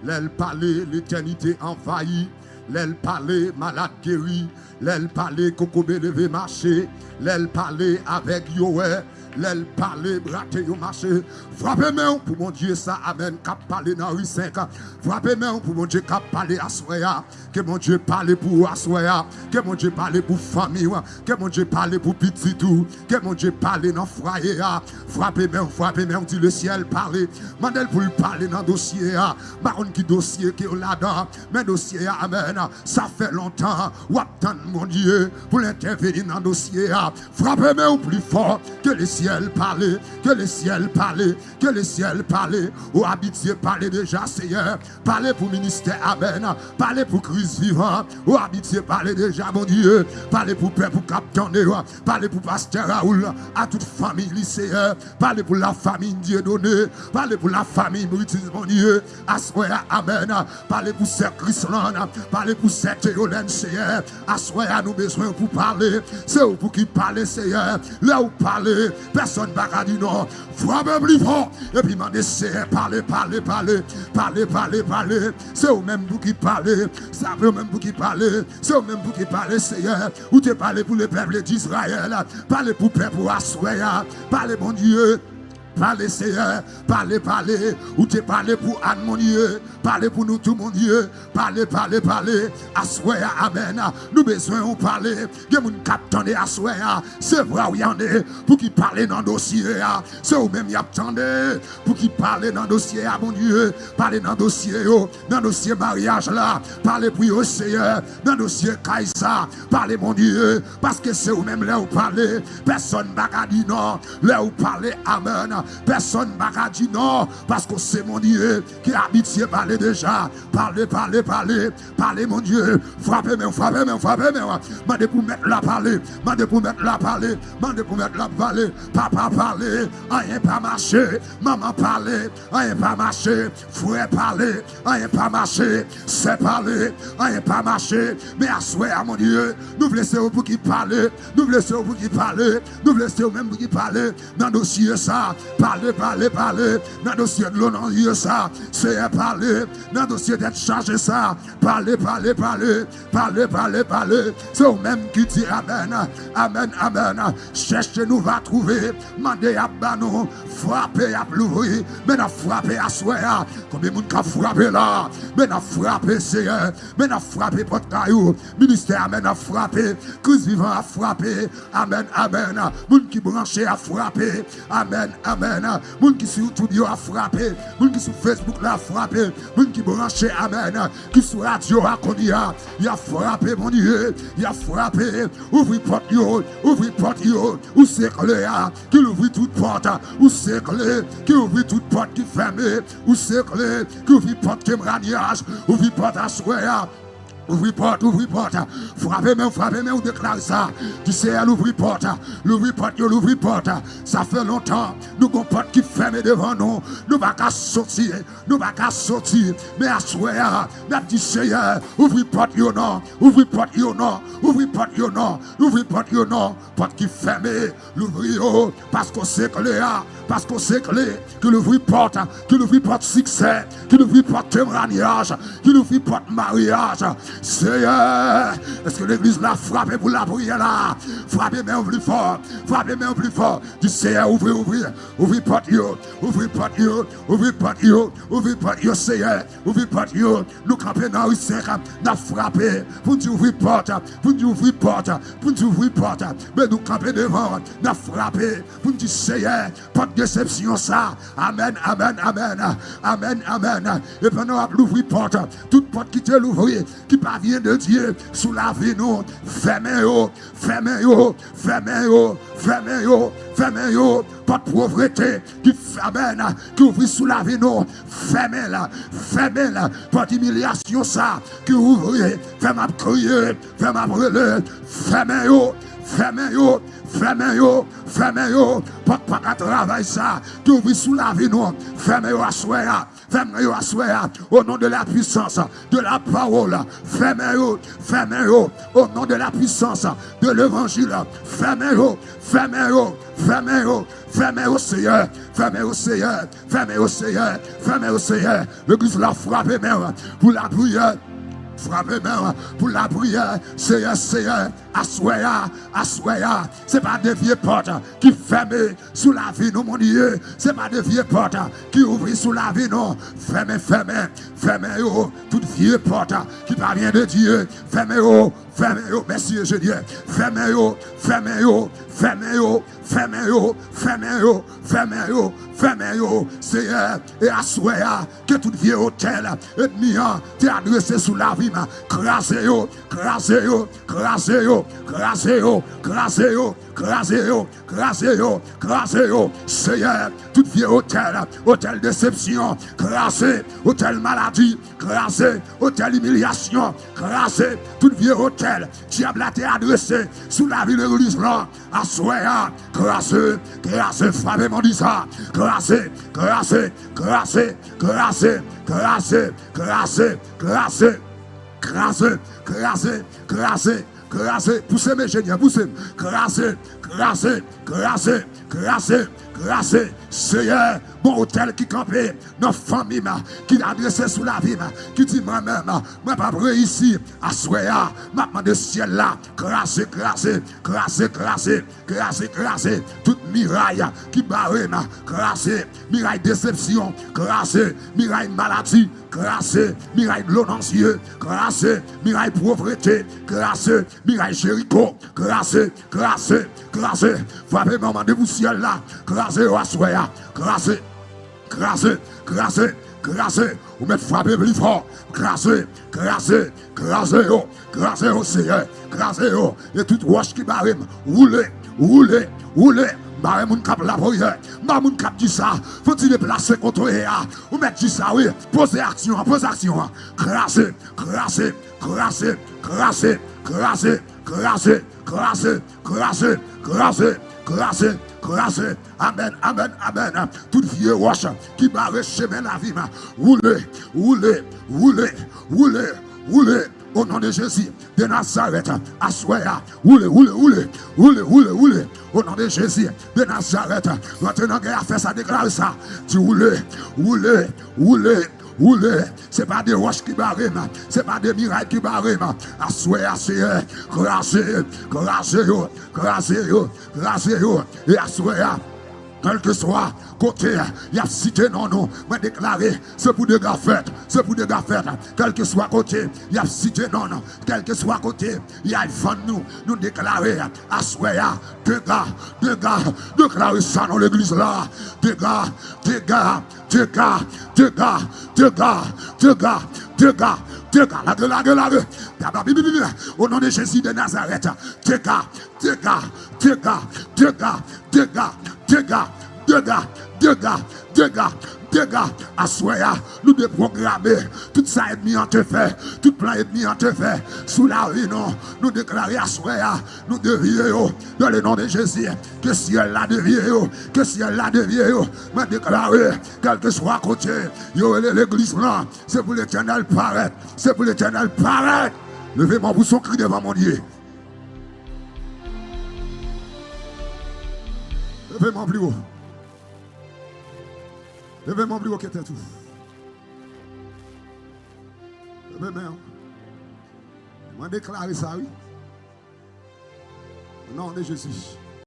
L'aile parler, l'éternité envahie. L'aile parler, malade guéri. L'aile parler, cocobé levé marché. L'aile parler avec Yoé. L'aile parler, braté yo marché. Frappez main pour mon Dieu, ça amen. Cap parler dans rue 5. Frappez main pour mon Dieu, cap parler à soya. Que mon Dieu parle pour Assoya. Que mon Dieu parle pour famille. Que mon Dieu parle pour petit tout. Que mon Dieu parle dans foyer. Frappez main, dit le ciel parler. Mandel pour lui parler dans dossier. Baron qui dossier qui est là-dedans. Mais dossier, amen. Ça fait longtemps. Ou attend mon Dieu pour l'intervenir dans dossier. Frappez main plus fort que le ciel parle. Que le ciel parle. Que le ciel parle. Ou habitié parler déjà, Seigneur. Parlez pour ministère, amen. Parlez pour Christ vivant. Ou habitié parler déjà, mon Dieu. Parlez pour père, pour capitaine. Parlez pour pasteur Raoul. À toute famille, lycéen. Parlez pour la famille Dieu donné. Parlez pour la famille Brutus, mon Dieu. Assoya, amen. Parlez pour Sœur Chrisland. Parlez pour Sœur Théolène, Seigneur. Assoya, nous besoin pour parler. C'est vous pour qui parlez, Seigneur. Là où parlez, personne ne va dire non. Frappez plus fort. Et puis, demandez, Seigneur, parlez. C'est vous-même pour qui parlez. C'est vous-même pour qui parlez. C'est vous-même pour qui parlez, Seigneur. Ou tu parlez pour le peuple d'Israël. Parlez pour le peuple pour Assoya. Parlez, mon Dieu. Parlez, Seigneur, parlez, ou te parlez pour Anne, mon Dieu, parlez pour nous tout, mon Dieu, parlez, Assoya, amen, nous besoin de parler, que mon capitaine Assoya, c'est vrai où il y en a, pour qui parle dans le dossier, c'est où même y attendez, pour qui parle dans le dossier, mon Dieu, parlez dans le dossier mariage là, parlez pour eux, Seigneur, dans le dossier Kaïsa, parlez, mon Dieu, parce que c'est où même là où parlez, personne n'a pas dit non, là où parlez, amen. Personne ne m'a dit non, parce que c'est mon Dieu qui habite parler déjà. Parlez, mon Dieu. Frappez-moi. Mandez pour mettre la parler. Papa parler, rien pas marché. Maman parler, rien pas marché. Frère parler, rien pas marché. C'est parler, rien pas marché. Mais à souhait, mon Dieu, nous laissons pour qui parler. Nous laissons même pour qui parler. Dans le dossier ça. Parlez, dans le dossier de l'honneur, ça, c'est parler, dans le dossier d'être chargé, ça, parlez, c'est vous-même qui dit amen, cherchez, nous va trouver, mandez à banon, frappez à l'ouvrir, mais n'a frappé à soi, combien de monde a frappé là, mais n'a frappé, Seigneur, mais n'a frappé porte caillou, ministère, amen, a frappé, Christ vivant a frappé, amen, monde qui branché a frappé, amen. Moun qui sur YouTube a frappé, moun qui sur Facebook a frappé, moun qui branché, amen, qui sur radio a connu, il a frappé, mon Dieu, il a frappé, ouvre porte yo, ou c'est clair, qui ouvre toute porte, ou c'est clair, qui ouvre toute porte qui ferme, ou c'est clair, qui ouvre porte qui mariage, ouvre porte à soya. Ouvre porte, frappez-moi, ou déclare ça. Tu sais, l'ouvre porte, ça fait longtemps, nous avons porte qui ferme devant nous, nous pas qu'à sortir, mais à soir, nous dit Seigneur, ouvre porte, porte qui ferme, l'ouvre, parce qu'on sait que l'ouvre porte succès, que l'ouvre porte témoignage, que l'ouvre porte mariage. Seigneur, est-ce que l'église l'a frappé pour la prière là? Frappez-moi plus fort. Du Seigneur, ouvrez porte yo, Seigneur, ouvrez porte yo. Nous campons dans le 5, nous frappé, pour nous ouvrir porte, mais nous campons devant, nous frappé, pour nous dire Seigneur, pas de déception ça. Amen. Et pendant l'ouvrir porte, toute porte qui te l'ouvrir, qui parvient de Dieu, sous la vie nous, fermez-yo, pas de pauvreté, qui ferme, qui ouvre sous la vie nous, fermez-la, pas d'humiliation ça, qui ouvre, fais-moi crier, fais-moi brûler, fermez-yo, fermez-yo, fermez-yo, fermez-yo, pas qu'à travailler ça, qui ouvre sous la vie, nous, fermez-yo à soya, fermez-yo à soya, au nom de la puissance, de la parole, fermez-yo, fermez-yo, au nom de la puissance, de l'évangile, fermez-yo, fermez-yo, fermez-yo, fermez au Seigneur, fermez au Seigneur, fermez au Seigneur, fermez au Seigneur. L'église l'a frappé même pour la prière. Frappez même pour la prière. Seigneur, Seigneur, assoya, assoya. C'est pas des vieilles portes qui ferment sous la vie, nous, mon Dieu. C'est pas des vieilles portes qui ouvrent sous la vie, non. Fermez, fermez, fermez, oh, toutes vieilles portes qui parviennent de Dieu. Fermez, oh, fermez, oh, merci, je dis. Fermez, oh, fermez, oh, fermez, oh, fermez, oh, fermez, oh, fermez, oh, fermez, oh, Seigneur, et assoya que tout vieux hôtel ennemi t'est adressé sous la vie, crasez-yo, crasez-yo, crasez-yo, crasez-yo, crasez-yo, crasez-yo, crasez-yo, crasez-yo, Seigneur, tout vieux hôtel, hôtel déception, crasez, hôtel maladie, crasez, hôtel humiliation, crasez, tout vieux hôtel, diable a été adressé sous la vie de l'église là, assoya, crasez, crasez, frappez mon dit ça, crasez, crasez, crasez, crasez, crasez, crasez, crasez, crasez, crasez, crasez, crasez, poussez mes génies, poussez, crasez, crasez, crasez, crasez, crasez, Seigneur, bon hôtel qui campait, notre famille, qui adressé sous la vie, qui dit moi-même, moi pas prêt ici, à soya, maintenant de ciel là, crasez, crasez, crasez, crasez, crasez, crasez, toute miraille qui barre, crasez, miraille déception, crasez, miraille maladie, crasez, miraille de l'onancieux, crasez, miraille pauvreté, crasez, miraille Jéricho, crasez, crasez, crasez, frappez moment de vous ciel là, crasez au assoya, crasez, crasez, crasez, crasez, vous mettez frapper plus fort, crasez, crasez, crasez, crasez au Seigneur, crasez, et toute roche qui barre, roulez, roulez, roulez. Bah, moun kap la prière, bah, moun kap dit ça, faut-il déplacer contre eux, ou mettre dit ça, oui, posez action, crasser, crasser, crasser, crasser, crasser, crasser, crasser, crasser, crasser, crasser, crasser, amen, amen, amen, toute vieux roche qui barre chemin la vie, roulez, roulez, roulez, roulez, roulez, au nom de Jésus, de Nazareth, assoya, roulez, roulez, roulez, roulez, roulez, roulez, au nom de Jésus, de Nazareth, maintenant qu'il a fait ça, déclare ça, tu roulez, roulez, roulez, roulez, c'est pas des roches qui barrent, c'est pas des mirailles qui barrent, assoya, Seigneur, crasez, crasez, crasez, crasez, et assoya. Quel que soit côté, il y a cité non, non, mais déclaré, c'est pour des gars fêtes, c'est pour des gars fêtes. Quel que soit côté, il y a cité non, non, quel que soit côté, il y a nous déclarer, à Soya, deux gars, déclarer ça dans l'église là, deux gars, deux gars, deux gars, deux gars, deux gars, deux gars, deux gars. Deux gars, la gueule, au nom de Jésus de Nazareth, deux gars, deux gars, deux gars, deux gars, deux gars, deux gars, deux gars, deux gars, deux gars, deux gars, à Soya, nous déprogrammer, tout ça ennemi en te fait, tout plan ennemi en te fait, sous la vie, non, nous déclarer à Soya, nous devions, dans le nom de Jésus, que si elle l'a devié, que si elle l'a devié, mais déclarer, quel que soit côté, l'église là, c'est pour l'éternel paraître, c'est pour l'éternel paraître. Levez-moi pour son cri devant mon Dieu. Levez-moi plus haut. Levez-moi plus haut que t'es tout. Levez-moi. Je vais déclarer ça, oui. Au nom de Jésus.